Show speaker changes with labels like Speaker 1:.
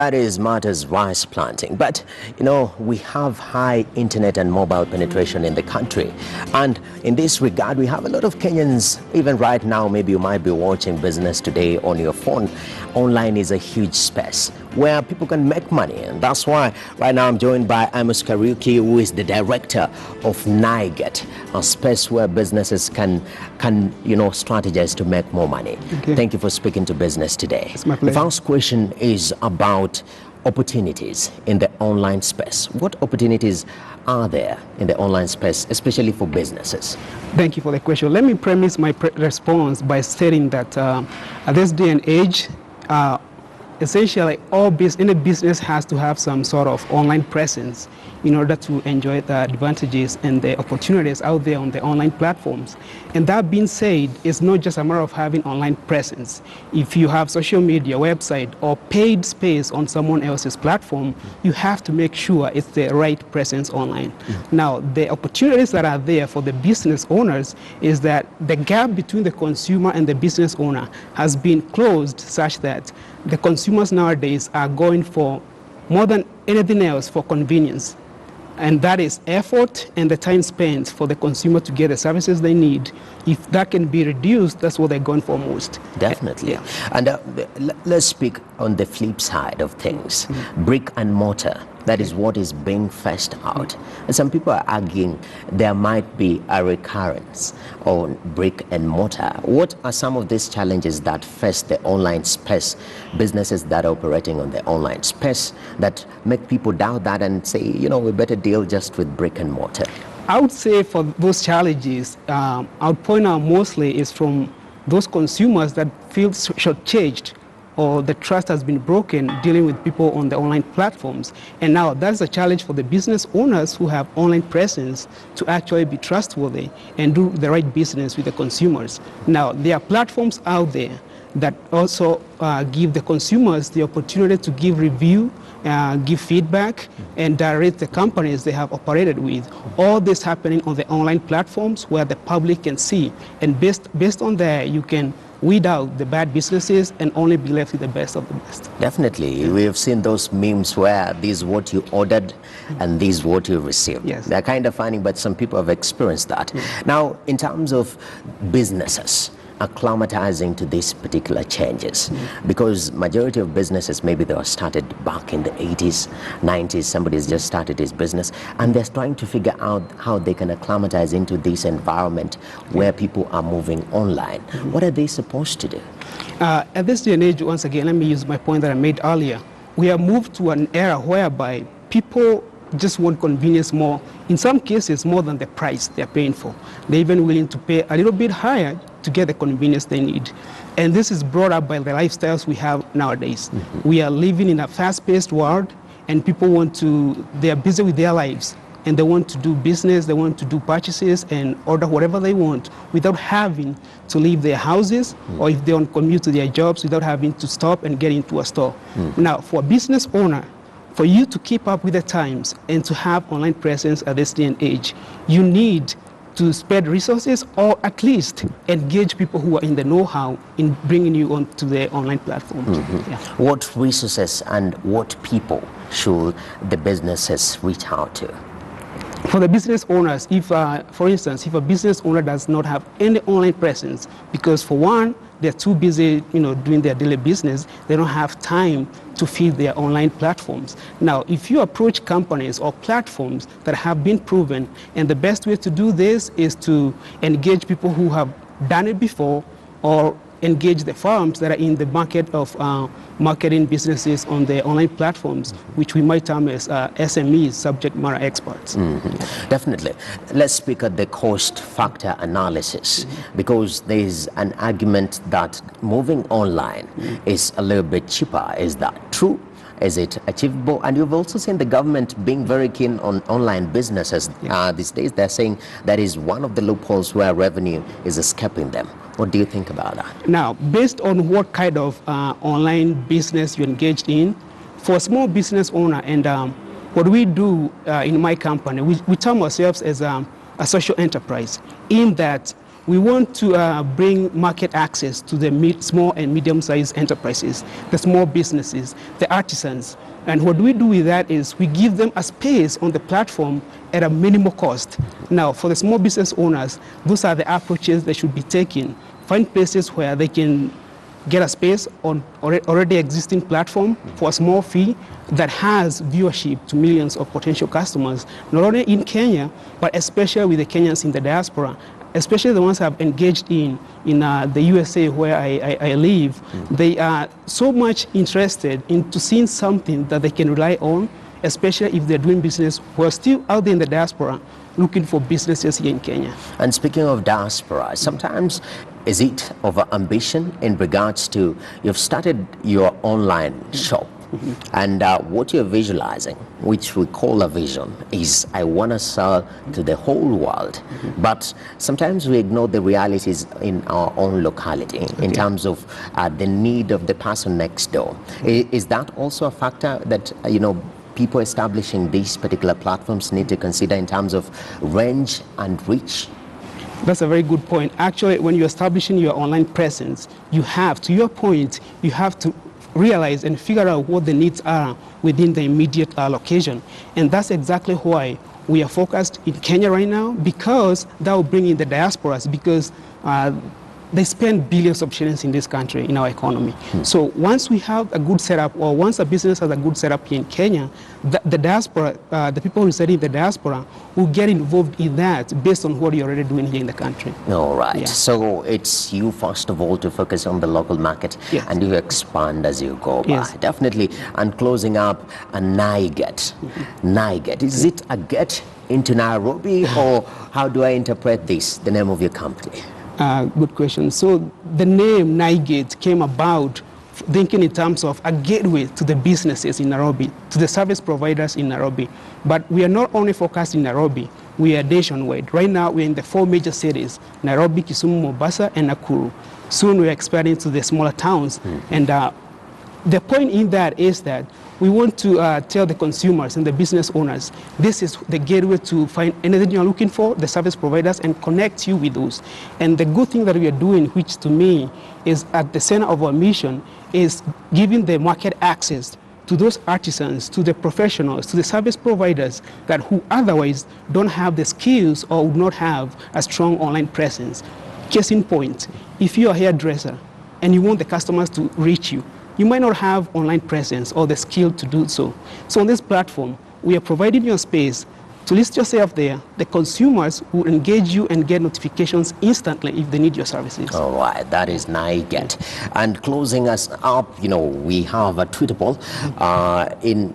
Speaker 1: That is matters rice planting. But, you know, we have high internet and mobile penetration in the country. And in this regard, we have a lot of Kenyans, even right now, maybe you might be watching Business Today on your phone. Online is a huge space where people can make money. And that's why right now I'm joined by Amos Kariuki, who is the director of NIGET, a space where businesses can strategize to make more money.
Speaker 2: Okay.
Speaker 1: Thank you for speaking to Business Today.
Speaker 2: It's my pleasure.
Speaker 1: The first question is about opportunities in the online space. What opportunities are there in the online space, especially for businesses?
Speaker 2: Thank you for the question. Let me premise my response by stating that at this day and age, essentially any business has to have some sort of online presence in order to enjoy the advantages and the opportunities out there on the online platforms. And that being said, it's not just a matter of having online presence. If you have social media, website, or paid space on someone else's platform, you have to make sure it's the right presence online. Now, the opportunities that are there for the business owners is that the gap between the consumer and the business owner has been closed such that the consumers nowadays are going for more than anything else for convenience. And that is effort and the time spent for the consumer to get the services they need. If that can be reduced, that's what they're going for most.
Speaker 1: Definitely.
Speaker 2: Yeah.
Speaker 1: And let's speak on the flip side of things. Brick and mortar, that is what is being phased out. And some people are arguing there might be a recurrence on brick and mortar. What are some of these challenges that face the online space, businesses that are operating on the online space, that make people doubt that and say, you know, we better deal just with brick and mortar?
Speaker 2: I would say for those challenges, I would point out mostly is from those consumers that feel shortchanged or the trust has been broken dealing with people on the online platforms. And now that's a challenge for the business owners who have online presence to actually be trustworthy and do the right business with the consumers. Now, there are platforms out there that also give the consumers the opportunity to give review, give feedback, and direct the companies they have operated with. All this happening on the online platforms where the public can see. And based on that, you can weed out the bad businesses and only be left with the best of the best.
Speaker 1: Definitely. We have seen those memes where this is what you ordered and this is what you received.
Speaker 2: Yes.
Speaker 1: They're kind of funny, but some people have experienced that. Now, in terms of businesses acclimatizing to these particular changes, because majority of businesses, maybe they were started back in the 80s, 90s, somebody's just started his business, and they're trying to figure out how they can acclimatize into this environment where people are moving online. What are they supposed to do?
Speaker 2: At this day and age, once again, let me use my point that I made earlier. We have moved to an era whereby people just want convenience more, in some cases more than the price they're paying for. They're even willing to pay a little bit higher to get the convenience they need. And this is brought up by the lifestyles we have nowadays. We are living in a fast-paced world, and people they are busy with their lives, and they want to do business, they want to do purchases and order whatever they want without having to leave their houses, or if they want to commute to their jobs, without having to stop and get into a store. Now, for a business owner, for you to keep up with the times and to have online presence at this day and age, you need to spread resources or at least engage people who are in the know-how in bringing you onto the online platforms. Yeah.
Speaker 1: What resources and what people should the businesses reach out to?
Speaker 2: For the business owners, if, for instance, if a business owner does not have any online presence, because for one, they're too busy, doing their daily business, they don't have time to feed their online platforms. Now, if you approach companies or platforms that have been proven, and the best way to do this is to engage people who have done it before, or engage the firms that are in the market of marketing businesses on the online platforms, which we might term as SMEs, subject matter experts.
Speaker 1: Definitely. Let's speak at the cost factor analysis, because there is an argument that moving online is a little bit cheaper. Is that true? Is it achievable? And you've also seen the government being very keen on online businesses. These days they're saying that is one of the loopholes where revenue is escaping them. What do you think about that? Now,
Speaker 2: based on what kind of online business you're engaged in, for a small business owner, and what we do in my company, we term ourselves as a social enterprise, in that we want to bring market access to the small and medium-sized enterprises, the small businesses, the artisans. And what we do with that is we give them a space on the platform at a minimal cost. Now, for the small business owners, those are the approaches they should be taking. Find places where they can get a space on already existing platform for a small fee that has viewership to millions of potential customers, not only in Kenya, but especially with the Kenyans in the diaspora, especially the ones who have engaged in the USA where I live. They are so much interested into seeing something that they can rely on, especially if they're doing business who are still out there in the diaspora looking for businesses here in Kenya.
Speaker 1: And speaking of diaspora, sometimes is it over ambition in regards to you've started your online shop? And what you're visualizing, which we call a vision, is I want to sell to the whole world. But sometimes we ignore the realities in our own locality in terms of the need of the person next door. Is that also a factor that, people establishing these particular platforms need to consider in terms of range and reach?
Speaker 2: That's a very good point. Actually, when you're establishing your online presence, you have, to your point, you have to realize and figure out what the needs are within the immediate location. And that's exactly why we are focused in Kenya right now, because that will bring in the diasporas, because they spend billions of shillings in this country, in our economy. So once we have a good setup, or once a business has a good setup here in Kenya, the diaspora, the people residing in the diaspora will get involved in that based on what you're already doing here in the country.
Speaker 1: All right.
Speaker 2: Yeah.
Speaker 1: So it's you, first of all, to focus on the local market, and you expand as you go by.
Speaker 2: Yes.
Speaker 1: Definitely. And closing up, a NIGET. NIGET. Is it a get into Nairobi, or how do I interpret this, the name of your company?
Speaker 2: Good question. So the name NIGET came about thinking in terms of a gateway to the businesses in Nairobi, to the service providers in Nairobi. But we are not only focused in Nairobi, we are nationwide. Right now we're in the 4 major cities: Nairobi, Kisumu, Mombasa, and Nakuru. Soon we're expanding to the smaller towns. And the point in that is that we want to tell the consumers and the business owners, this is the gateway to find anything you're looking for, the service providers, and connect you with those. And the good thing that we are doing, which to me is at the center of our mission, is giving the market access to those artisans, to the professionals, to the service providers that who otherwise don't have the skills or would not have a strong online presence. Case in point, if you're a hairdresser and you want the customers to reach you, you might not have online presence or the skill to do so. So on this platform, we are providing you a space to list yourself there. The consumers will engage you and get notifications instantly if they need your services.
Speaker 1: All right, that is NIGET. And closing us up, we have a tweetable in